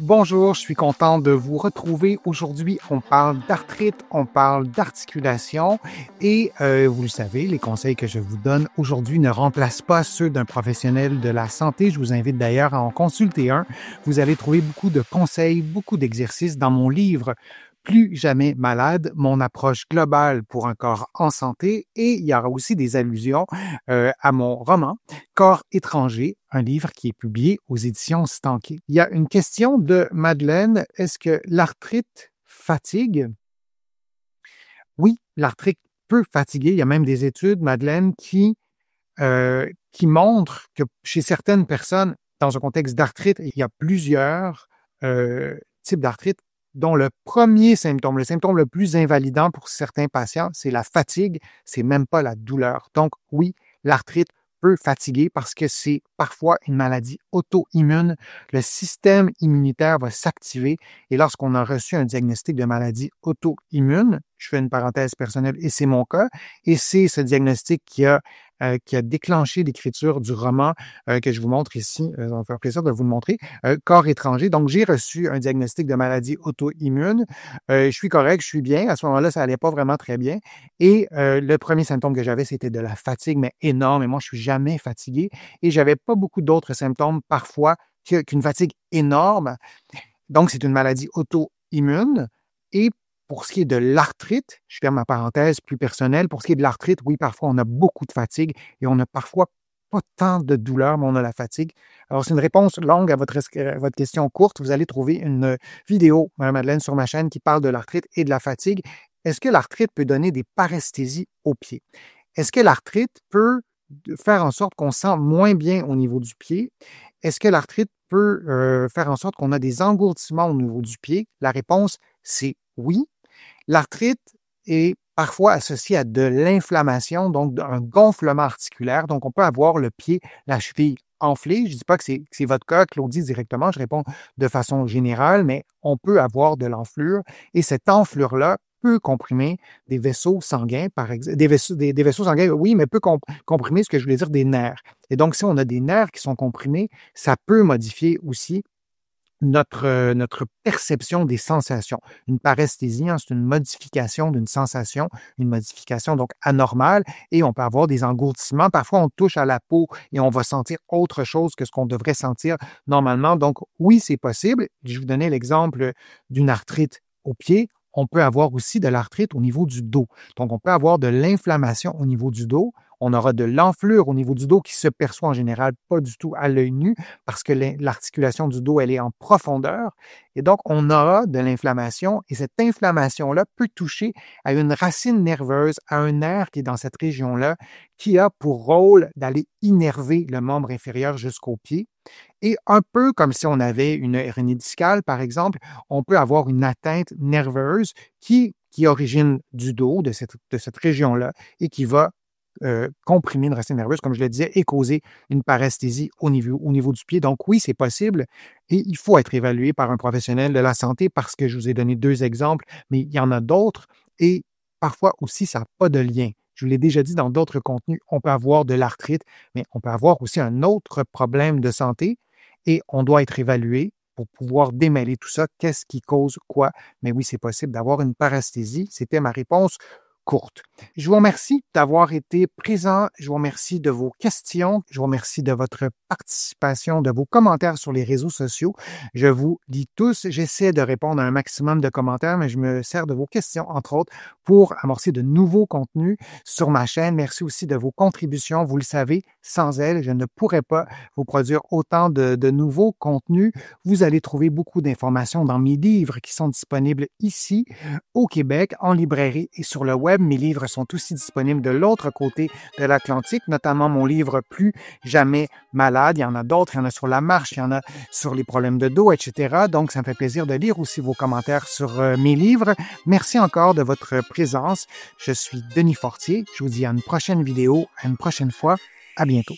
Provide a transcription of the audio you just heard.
Bonjour, je suis content de vous retrouver. Aujourd'hui, on parle d'arthrite, on parle d'articulation et vous le savez, les conseils que je vous donne aujourd'hui ne remplacent pas ceux d'un professionnel de la santé. Je vous invite d'ailleurs à en consulter un. Vous allez trouver beaucoup de conseils, beaucoup d'exercices dans mon livre Plus jamais malade, mon approche globale pour un corps en santé, et il y aura aussi des allusions à mon roman Corps étranger, un livre qui est publié aux éditions Stanké. Il y a une question de Madeleine. Est-ce que l'arthrite fatigue? Oui, l'arthrite peut fatiguer. Il y a même des études, Madeleine, qui montrent que chez certaines personnes, dans un contexte d'arthrite, il y a plusieurs types d'arthrite, dont le premier symptôme, le symptôme le plus invalidant pour certains patients, c'est la fatigue, c'est même pas la douleur. Donc oui, l'arthrite peut fatiguer parce que c'est parfois une maladie auto-immune. Le système immunitaire va s'activer et lorsqu'on a reçu un diagnostic de maladie auto-immune, je fais une parenthèse personnelle et c'est mon cas, et c'est ce diagnostic qui a déclenché l'écriture du roman que je vous montre ici. Ça va me faire plaisir de vous le montrer. Corps étranger. Donc, j'ai reçu un diagnostic de maladie auto-immune. Je suis correct, je suis bien. À ce moment-là, ça allait pas vraiment très bien. Et le premier symptôme que j'avais, c'était de la fatigue, mais énorme. Et moi, je suis jamais fatigué. Et j'avais pas beaucoup d'autres symptômes parfois qu'une fatigue énorme. Donc, c'est une maladie auto-immune. Et pour ce qui est de l'arthrite, je ferme ma parenthèse plus personnelle, pour ce qui est de l'arthrite, oui, parfois on a beaucoup de fatigue et on a parfois pas tant de douleur, mais on a la fatigue. Alors, c'est une réponse longue à votre question courte. Vous allez trouver une vidéo, Madeleine, sur ma chaîne qui parle de l'arthrite et de la fatigue. Est-ce que l'arthrite peut donner des paresthésies aux pieds? Est-ce que l'arthrite peut faire en sorte qu'on sent moins bien au niveau du pied? Est-ce que l'arthrite peut faire en sorte qu'on a des engourdissements au niveau du pied? La réponse, c'est oui. L'arthrite est parfois associée à de l'inflammation, donc un gonflement articulaire. Donc, on peut avoir le pied, la cheville enflée. Je ne dis pas que c'est votre cas, Claudie, directement. Je réponds de façon générale, mais on peut avoir de l'enflure. Et cette enflure-là peut comprimer des vaisseaux sanguins, par exemple. Des vaisseaux sanguins, oui, mais peut comprimer ce que je voulais dire des nerfs. Et donc, si on a des nerfs qui sont comprimés, ça peut modifier aussi notre perception des sensations. Une paresthésie, c'est une modification d'une sensation, une modification donc anormale, et on peut avoir des engourdissements. Parfois, on touche à la peau et on va sentir autre chose que ce qu'on devrait sentir normalement. Donc, oui, c'est possible. Je vous donnais l'exemple d'une arthrite au pied. On peut avoir aussi de l'arthrite au niveau du dos. Donc, on peut avoir de l'inflammation au niveau du dos. On aura de l'enflure au niveau du dos qui se perçoit en général pas du tout à l'œil nu parce que l'articulation du dos, elle est en profondeur. Et donc, on aura de l'inflammation et cette inflammation-là peut toucher à une racine nerveuse, à un nerf qui est dans cette région-là, qui a pour rôle d'aller innerver le membre inférieur jusqu'au pied. Et un peu comme si on avait une hernie discale, par exemple, on peut avoir une atteinte nerveuse qui origine du dos, de cette région-là, et qui va comprimer une racine nerveuse, comme je le disais, et causer une paresthésie au niveau du pied. Donc oui, c'est possible et il faut être évalué par un professionnel de la santé parce que je vous ai donné 2 exemples, mais il y en a d'autres et parfois aussi, ça n'a pas de lien. Je vous l'ai déjà dit dans d'autres contenus, on peut avoir de l'arthrite, mais on peut avoir aussi un autre problème de santé et on doit être évalué pour pouvoir démêler tout ça. Qu'est-ce qui cause quoi? Mais oui, c'est possible d'avoir une paresthésie. C'était ma réponse courte. Je vous remercie d'avoir été présent. Je vous remercie de vos questions. Je vous remercie de votre participation, de vos commentaires sur les réseaux sociaux. Je vous lis tous. J'essaie de répondre à un maximum de commentaires, mais je me sers de vos questions, entre autres, pour amorcer de nouveaux contenus sur ma chaîne. Merci aussi de vos contributions. Vous le savez, sans elles, je ne pourrais pas vous produire autant de nouveaux contenus. Vous allez trouver beaucoup d'informations dans mes livres qui sont disponibles ici, au Québec, en librairie et sur le web. Mes livres sont aussi disponibles de l'autre côté de l'Atlantique, notamment mon livre Plus jamais malade. Il y en a d'autres, il y en a sur la marche, il y en a sur les problèmes de dos, etc. Donc, ça me fait plaisir de lire aussi vos commentaires sur mes livres. Merci encore de votre présence. Je suis Denis Fortier. Je vous dis à une prochaine vidéo, à une prochaine fois. À bientôt.